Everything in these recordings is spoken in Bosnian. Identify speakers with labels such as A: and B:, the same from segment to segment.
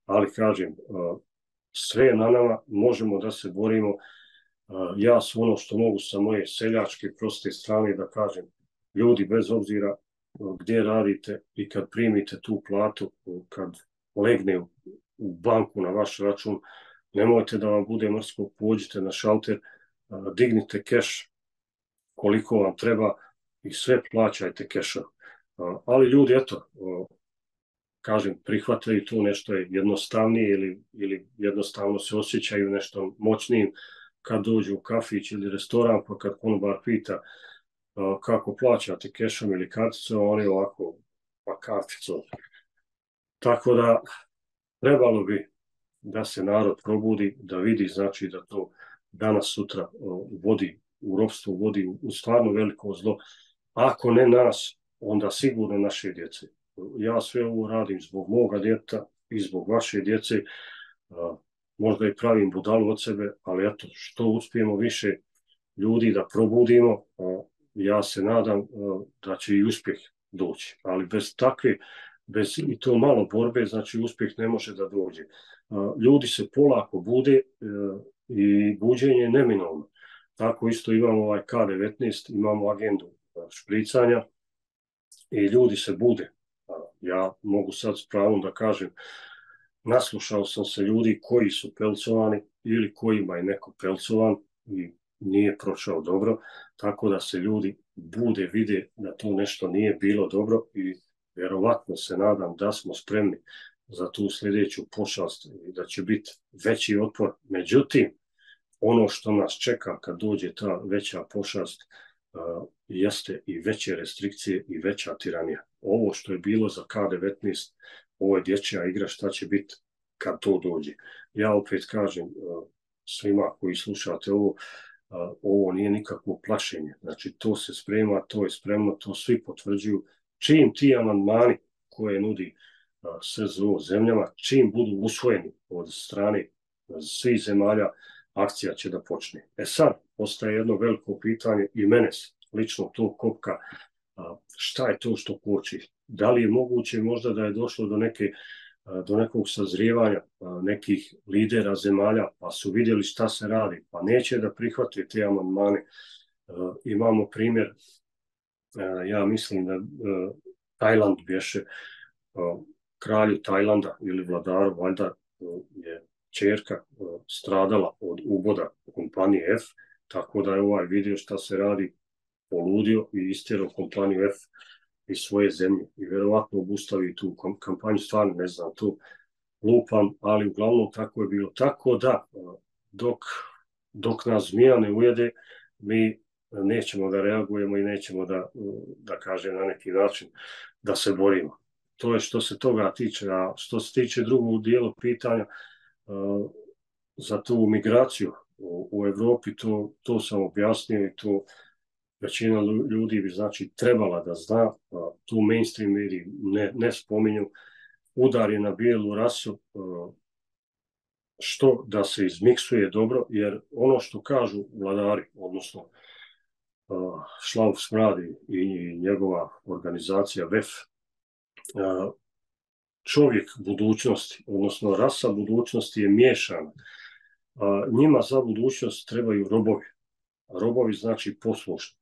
A: ali kažem, sve je na nama, možemo da se borimo. Ja sam ono što mogu sa moje seljačke proste strane da kažem, ljudi bez obzira gdje radite i kad primite tu platu, kad legne u banku na vaš račun, nemojte da vam bude mrsko, pođite na šalter, dignite keš koliko vam treba i sve plaćajte kešom. Ali ljudi, eto, kažem, prihvataju tu nešto je jednostavnije ili jednostavno se osjećaju nešto moćnijim kad dođu u kafić ili restoran, pa kad konobar pita kako plaćate kešom ili karticom, oni ovako, pa karticom. Tako da trebalo bi da se narod probudi, da vidi znači da to danas sutra vodi u ropstvo, vodi u stvarno veliko zlo. Ako ne nas, onda sigurno naše djece. Ja sve ovo radim zbog moga djeta i zbog vaše djece. Možda i pravim budalu od sebe, ali eto, što uspijemo više ljudi da probudimo, ja se nadam da će i uspjeh doći. Ali bez takve, bez i to malo borbe, znači uspjeh ne može da dođe. Ljudi se polako bude i buđenje je neminovno. Tako isto imamo ovaj K19, imamo agendu špricanja i ljudi se bude. Ja mogu sad s pravom da kažem, naslušao sam se ljudi koji su pelcovani ili kojima je neko pelcovan i nije prošao dobro, tako da se ljudi bude, vide da to nešto nije bilo dobro i vjerovatno se nadam da smo spremni za tu sljedeću pošast i da će biti veći otpor. Međutim, ono što nas čeka kad dođe ta veća pošast jeste i veće restrikcije i veća tiranija. Ovo što je bilo za K19, ovo je dječja igra, šta će biti kad to dođe. Ja opet kažem svima koji slušate ovo nije nikakvo plašenje. Znači to se sprema, to je spremno, to svi potvrđuju. Čim ti amandmani koje nudi SZO zemljama, čim budu usvojeni od strane svih zemalja, akcija će da počne. Sad, ostaje jedno veliko pitanje i mene lično to kopka, šta je to što koči? Da li je moguće možda da je došlo do nekog sazrijevanja nekih lidera zemalja, pa su vidjeli šta se radi, pa neće da prihvate te amandmane. Imamo primjer, ja mislim da Tajland bješe, kralju Tajlanda ili vladaru, valjda je ćerka stradala od uboda kompanije F, tako da je ovaj vidio šta se radi, poludio i istjerao kompaniju F iz svoje zemlje i vjerovatno obustavi tu kampanju, stvarno ne znam, tu lupam, ali uglavnom tako je bilo. Tako da, dok nas zmija ne ujede, mi nećemo da reagujemo i nećemo da kažem na neki način da se borimo. To je što se toga tiče, a što se tiče drugog dijela pitanja za tu migraciju u Evropi, to sam objasnio i to većina ljudi bi znači trebala da zna, tu mainstream mediji ne spominju, udar je na bijelu rasu, što da se izmiksuje dobro, jer ono što kažu vladari, odnosno Šlauf Smradi i njegova organizacija VEF, čovjek budućnosti, odnosno rasa budućnosti je miješana. Njima za budućnost trebaju robovi. Robovi znači poslušni.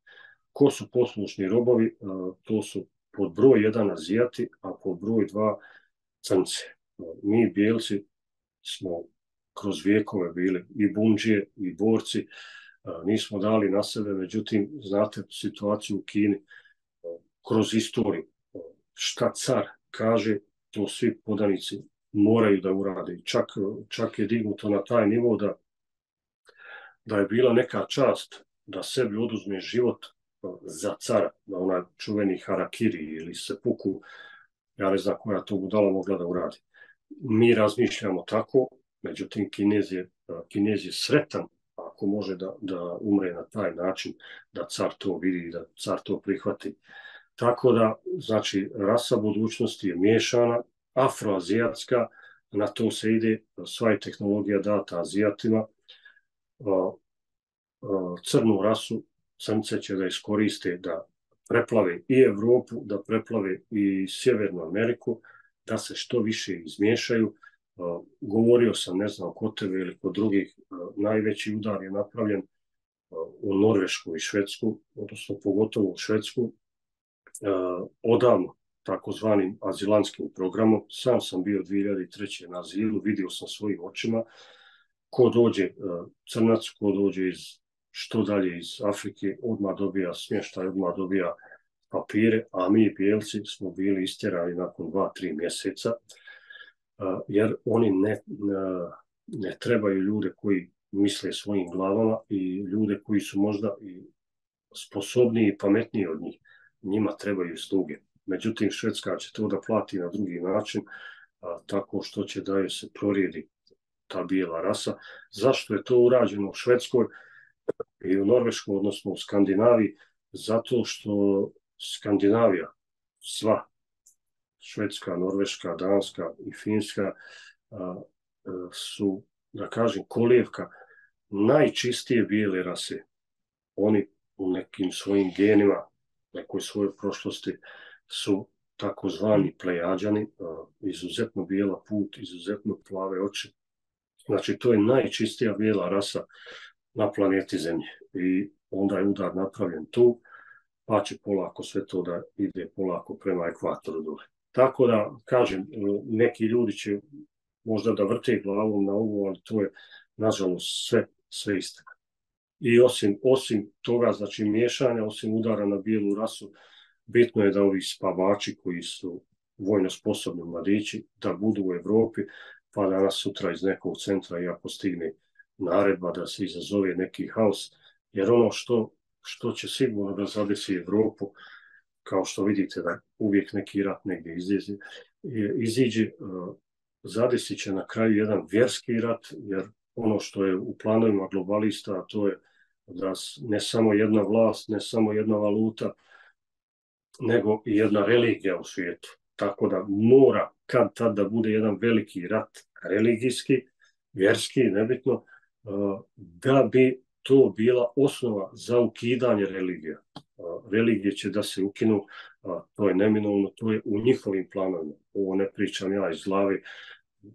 A: Ko su poslušni robovi? To su pod broj 1 Azijati, a pod broj 2 crnci. Mi bijelci smo kroz vijekove bili i bundžije i borci, nismo dali na sebe, međutim, znate situaciju u Kini kroz istoriju. Šta car kaže, to svi podanici moraju da urade. Čak je dignuto na taj nivo da je bila neka čast da sebi oduzme život za cara, na onaj čuveni harakiri ili sepuku, ja ne znam koja to budala mogla da uradi. Mi razmišljamo tako, međutim Kinez je sretan ako može da umre na taj način, da car to vidi i da car to prihvati. Tako da, znači, rasa budućnosti je miješana, afroazijatska, na to se ide, sva je tehnologija data Azijatima, crnu rasu, crnce će da iskoriste da preplave i Evropu, da preplave i Sjevernu Ameriku, da se što više izmiješaju, Govorio sam, ne znam, kod tebe ili kod drugih, najveći udar je napravljen u Norvešku i Švedsku, odnosno pogotovo u Švedsku, odavno takozvanim azilantskim programom. Sam sam bio 2003. na azilu, vidio sam svojim očima ko dođe crnac, ko dođe što dalje iz Afrike, odmah dobija smještaj, odmah dobija papire, a mi bijelci smo bili istjerani nakon 2-3 mjeseca, jer oni ne trebaju ljude koji misle svojim glavama i ljude koji su možda i sposobniji i pametniji od njih. Njima trebaju sluge. Međutim, Švedska će to da plati na drugi način, tako što će da joj se prorijedi ta bijela rasa. Zašto je to urađeno u Švedskoj i u Norveškoj, odnosno u Skandinaviji? Zato što Skandinavija, sva, Švedska, Norveška, Danska i Finska, su, da kažem, kolijevka najčistije bijele rase. Oni u nekim svojim genima, nekoj svojoj prošlosti su takozvani plejađani, izuzetno bijela put, izuzetno plave oči. Znači, to je najčistija bijela rasa na planeti Zemlje. I onda je udar napravljen tu, pa će polako sve to da ide polako prema ekvatoru dole. Tako da, kažem, neki ljudi će možda da vrte glavom na ovo, ali to je, nažalost, sve istina. I osim toga, znači miješanja, osim udara na bijelu rasu, bitno je da ovi spavači koji su vojno sposobni mladići, da budu u Evropi, pa danas sutra iz nekog centra, iako stigne naredba da se izazove neki haos, jer ono što će sigurno da zadesi Evropu, kao što vidite da uvijek neki rat negdje iziđe, zadesit će na kraju jedan vjerski rat, jer ono što je u planovima globalista, to je da ne samo jedna vlast, ne samo jedna valuta, nego i jedna religija u svijetu. Tako da mora kad tad da bude jedan veliki rat religijski, vjerski, nebitno, da bi to bila osnova za ukidanje religija. Religije će da se ukinu, to je neminovno, to je u njihovim planovima. Ovo ne pričam ja iz glave.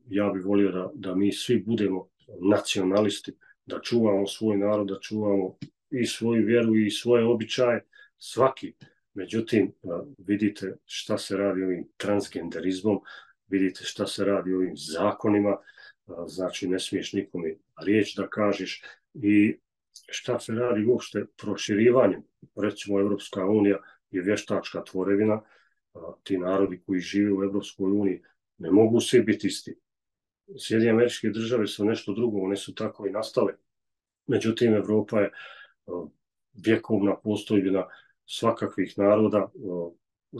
A: Ja bih volio da mi svi budemo nacionalisti, da čuvamo svoj narod, da čuvamo i svoju vjeru i svoje običaje, svaki. Međutim, vidite šta se radi ovim transgenderizmom, vidite šta se radi ovim zakonima, znači ne smiješ nikome riječ da kažeš, i šta se radi uopšte proširivanjem. Recimo, Evropska unija je vještačka tvorevina, ti narodi koji žive u Evropskoj uniji ne mogu svi biti isti. Sjedinjene Američke Države su nešto drugo, one su tako i nastale. Međutim, Evropa je vjekovna postojbina svakakvih naroda,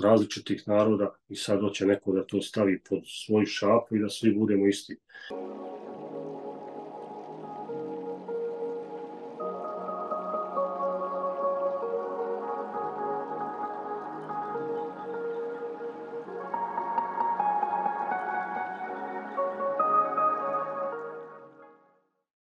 A: različitih naroda, i sad hoće neko da to stavi pod svoju šapu i da svi budemo isti.